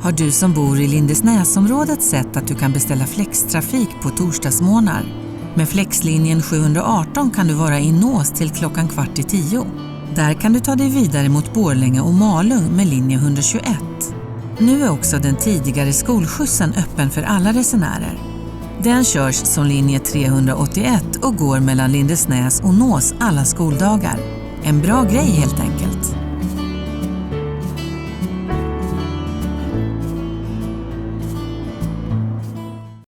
Har du som bor i Lindesnäsområdet sett att du kan beställa flextrafik på torsdagsmorgnar? Med Flexlinjen 718 kan du vara i Nås till 9:15. Där kan du ta dig vidare mot Borlänge och Malung med linje 121. Nu är också den tidigare skolskjutsen öppen för alla resenärer. Den körs som linje 381 och går mellan Lindesnäs och Nås alla skoldagar. En bra grej helt enkelt.